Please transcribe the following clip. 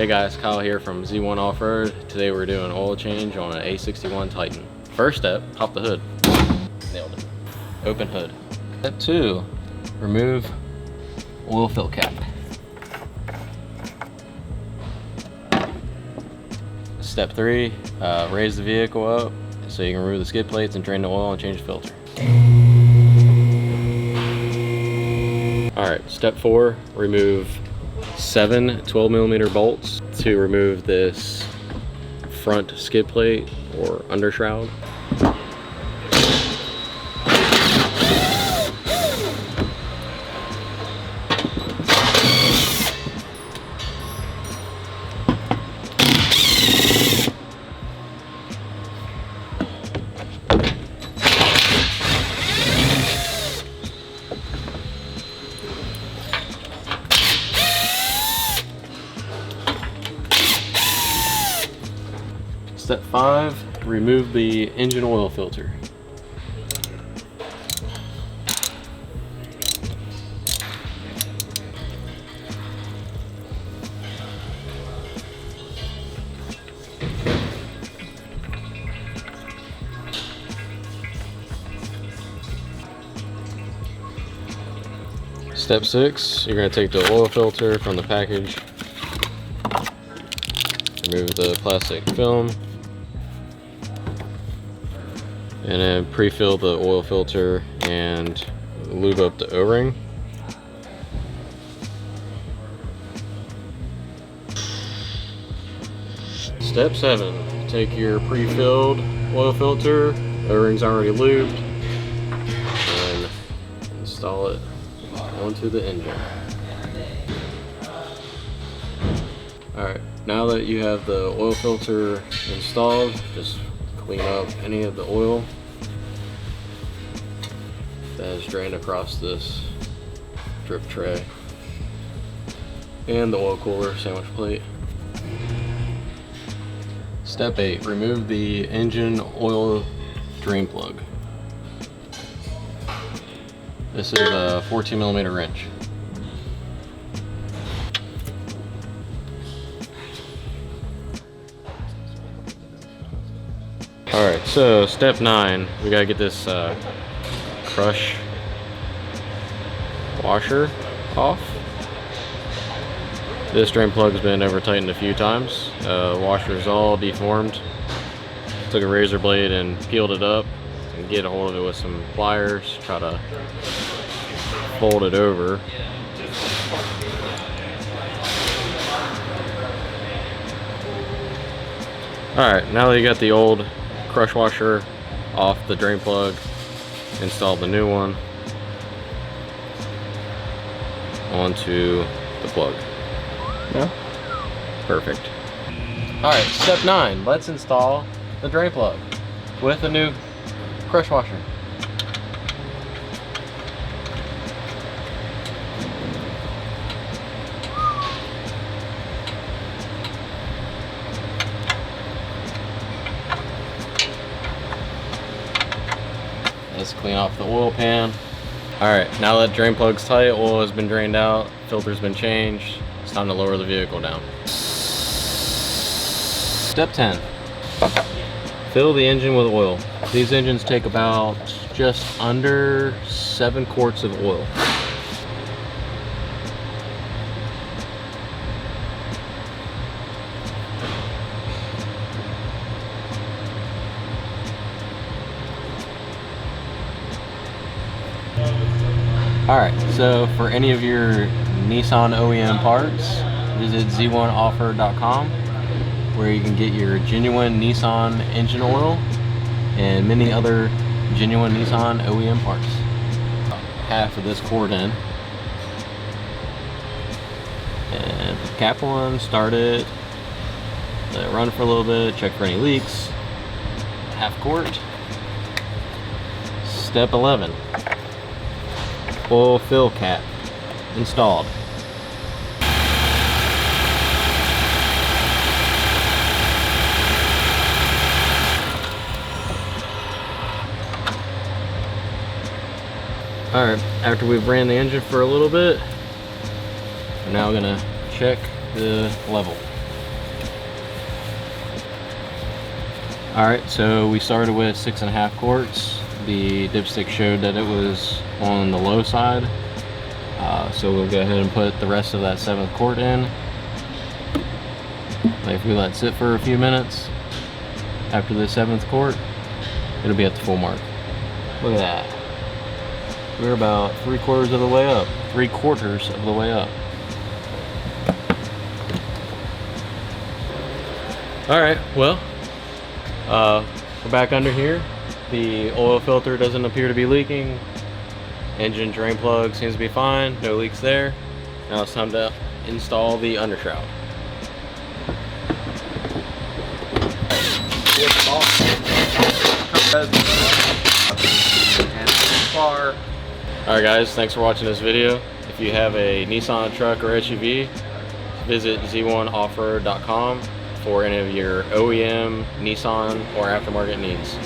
Hey guys, Kyle here from Z1 Off-Road. Today we're doing an oil change on an A61 Titan. First step, pop the hood. Nailed it. Open hood. Step 2, remove oil fill cap. Step 3, raise the vehicle up so you can remove the skid plates and drain the oil and change the filter. Alright, step 4, remove 7 12mm bolts to remove this front skid plate or undershroud. Step 5, remove the engine oil filter. Step 6, you're going to take the oil filter from the package, remove the plastic film, and then pre-fill the oil filter and lube up the O-ring. Step 7, take your pre-filled oil filter, O-ring's already lubed, and install it onto the engine. Alright, now that you have the oil filter installed, just clean up any of the oil that has drained across this drip tray and the oil cooler sandwich plate. Step 8, remove the engine oil drain plug. This is a 14mm wrench. Alright, so step 9, we gotta get this crush washer off. This drain plug's been over tightened a few times. Washer's all deformed. Took a razor blade and peeled it up and get a hold of it with some pliers. Try to fold it over. Alright, now that you got the old crush washer off the drain plug, install the new one onto the plug. Yeah. Perfect. Alright, step 9, let's install the drain plug with a new crush washer. Let's clean off the oil pan. Alright, now that drain plug's tight, oil has been drained out, filter's been changed, it's time to lower the vehicle down. Step 10. Fill the engine with oil. These engines take about just under 7 quarts of oil. Alright, so for any of your Nissan OEM parts, visit z1offroad.com where you can get your genuine Nissan engine oil and many other genuine Nissan OEM parts. Half of this cord in. And put the cap on, start it, let it run for a little bit, check for any leaks. Half quart. Step 11. Oil fill cap installed. Alright, after we've ran the engine for a little bit, we're now gonna check the level. Alright, so we started with 6.5 quarts. The dipstick showed that it was on the low side. So we'll go ahead and put the rest of that 7th quart in. If we let it sit for a few minutes, after the 7th quart, it'll be at the full mark. Look at that. We're about 3/4 of the way up. 3/4 of the way up. Alright, well, we're back under here. The oil filter doesn't appear to be leaking. Engine drain plug seems to be fine. No leaks there. Now it's time to install the undershroud. Alright guys, thanks for watching this video. If you have a Nissan truck or SUV, visit z1offer.com for any of your OEM, Nissan, or aftermarket needs.